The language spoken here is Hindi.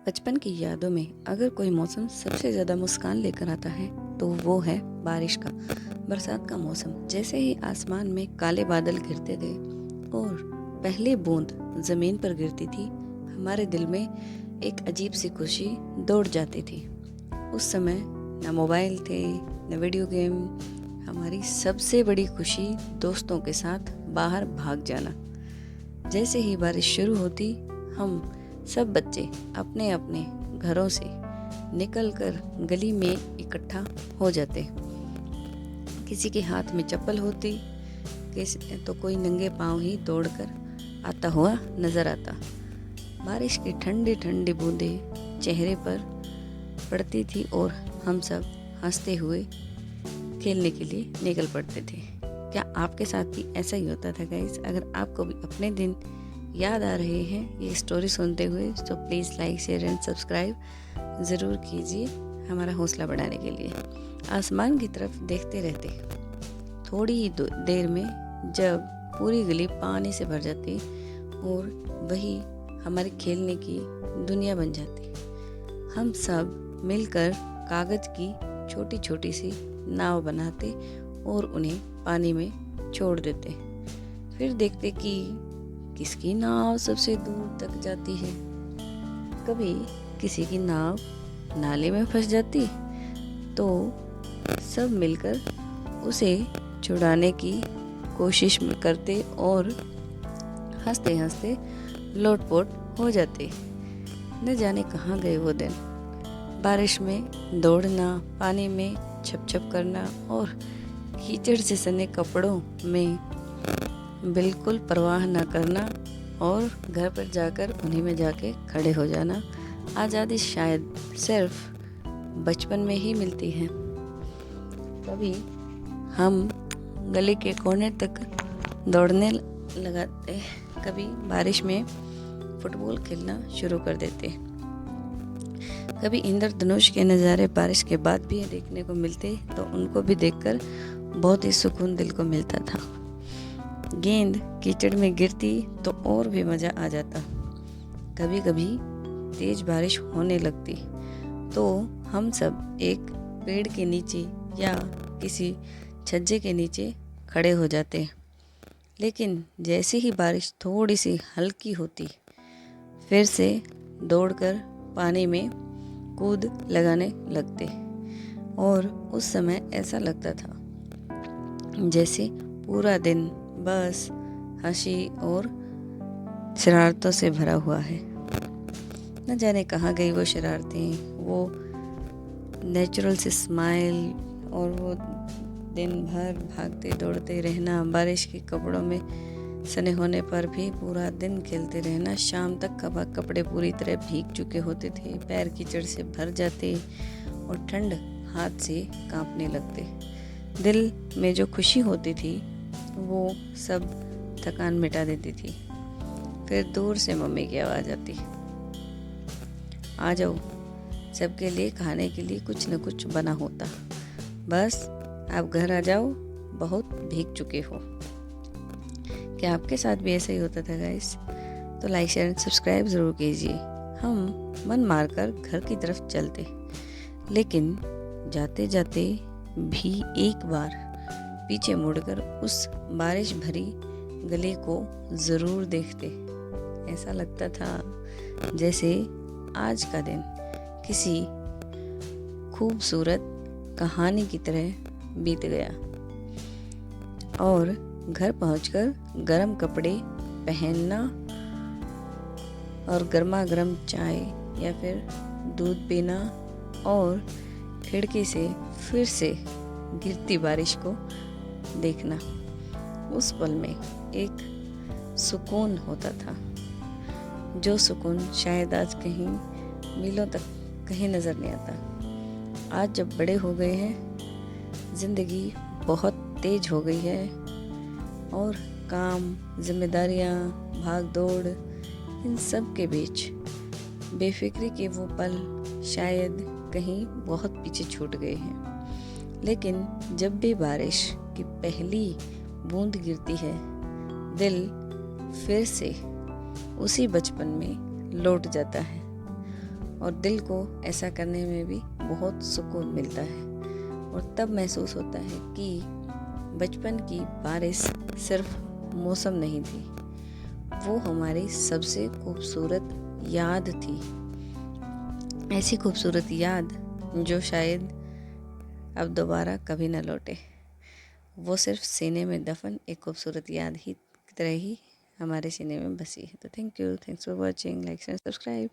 बचपन की यादों में अगर कोई मौसम सबसे ज़्यादा मुस्कान लेकर आता है तो वो है बारिश का। बरसात का मौसम। जैसे ही आसमान में काले बादल घिरते थे और पहली बूंद ज़मीन पर गिरती थी, हमारे दिल में एक अजीब सी खुशी दौड़ जाती थी। उस समय न मोबाइल थे न वीडियो गेम। हमारी सबसे बड़ी खुशी दोस्तों के साथ बाहर भाग जाना। जैसे ही बारिश शुरू होती, हम सब बच्चे अपने अपने घरों से निकलकर गली में इकट्ठा हो जाते। किसी के हाथ में चप्पल होती, किसी तो कोई नंगे पांव ही दौड़कर आता हुआ नजर आता। बारिश की ठंडी ठंडी बूंदें चेहरे पर पड़ती थी और हम सब हंसते हुए खेलने के लिए निकल पड़ते थे। क्या आपके साथ भी ऐसा ही होता था गाइस? अगर आपको भी अपने दिन याद आ रहे हैं ये स्टोरी सुनते हुए, तो please like share and subscribe ज़रूर कीजिए हमारा हौसला बढ़ाने के लिए। आसमान की तरफ देखते रहते। थोड़ी ही देर में जब पूरी गली पानी से भर जाती और वही हमारे खेलने की दुनिया बन जाती। हम सब मिलकर कागज़ की छोटी छोटी सी नाव बनाते और उन्हें पानी में छोड़ देते। फिर देखते कि किसकी नाव सबसे दूर तक जाती है। कभी किसी की नाव नाले में फंस जाती तो सब मिलकर उसे छुड़ाने की कोशिश करते और हंसते हंसते लोटपोट हो जाते। न जाने कहाँ गए वो दिन। बारिश में दौड़ना, पानी में छप छप करना और कीचड़ से सने कपड़ों में बिल्कुल परवाह न करना और घर पर जाकर उन्हीं में जाके खड़े हो जाना। आज़ादी शायद सिर्फ बचपन में ही मिलती है। कभी हम गली के कोने तक दौड़ने लगाते, कभी बारिश में फुटबॉल खेलना शुरू कर देते। कभी इंद्रधनुष के नज़ारे बारिश के बाद भी देखने को मिलते तो उनको भी देखकर बहुत ही सुकून दिल को मिलता था। गेंद कीचड़ में गिरती तो और भी मज़ा आ जाता। कभी कभी तेज बारिश होने लगती तो हम सब एक पेड़ के नीचे या किसी छज्जे के नीचे खड़े हो जाते। लेकिन जैसे ही बारिश थोड़ी सी हल्की होती, फिर से दौड़कर पानी में कूद लगाने लगते और उस समय ऐसा लगता था जैसे पूरा दिन बस हंसी और शरारतों से भरा हुआ है। न जाने कहाँ गई वो शरारतें, वो नेचुरल से स्माइल और वो दिन भर भागते दौड़ते रहना। बारिश के कपड़ों में सने होने पर भी पूरा दिन खेलते रहना। शाम तक कपड़े पूरी तरह भीग चुके होते थे, पैर कीचड़ से भर जाते और ठंड हाथ से कांपने लगते। दिल में जो खुशी होती थी वो सब थकान मिटा देती थी। फिर दूर से मम्मी की आवाज़ आती, आ जाओ, सबके लिए खाने के लिए कुछ न कुछ बना होता, बस आप घर आ जाओ, बहुत भीग चुके हो। क्या आपके साथ भी ऐसा ही होता था गाइस? तो लाइक शेयर एंड सब्सक्राइब ज़रूर कीजिए। हम मन मारकर घर की तरफ चलते, लेकिन जाते जाते भी एक बार पीछे मुड़कर उस बारिश भरी गली को ज़रूर देखते। ऐसा लगता था जैसे आज का दिन किसी खूबसूरत कहानी की तरह बीत गया। और घर पहुंचकर गरम कपड़े पहनना और गर्मा गर्म चाय या फिर दूध पीना और खिड़की से फिर से गिरती बारिश को देखना। उस पल में एक सुकून होता था, जो सुकून शायद आज कहीं मीलों तक कहीं नज़र नहीं आता। आज जब बड़े हो गए हैं, ज़िंदगी बहुत तेज हो गई है और काम, जिम्मेदारियाँ, भाग दौड़, इन सब के बीच बेफिक्री के वो पल शायद कहीं बहुत पीछे छूट गए हैं। लेकिन जब भी बारिश की पहली बूंद गिरती है, दिल फिर से उसी बचपन में लौट जाता है। और दिल को ऐसा करने में भी बहुत सुकून मिलता है। और तब महसूस होता है कि बचपन की बारिश सिर्फ मौसम नहीं थी, वो हमारी सबसे खूबसूरत याद थी। ऐसी खूबसूरत याद जो शायद अब दोबारा कभी न लौटे। वो सिर्फ सीने में दफन एक खूबसूरत याद ही की तरह ही हमारे सीने में बसी है। तो thank you, thanks for watching, like and subscribe.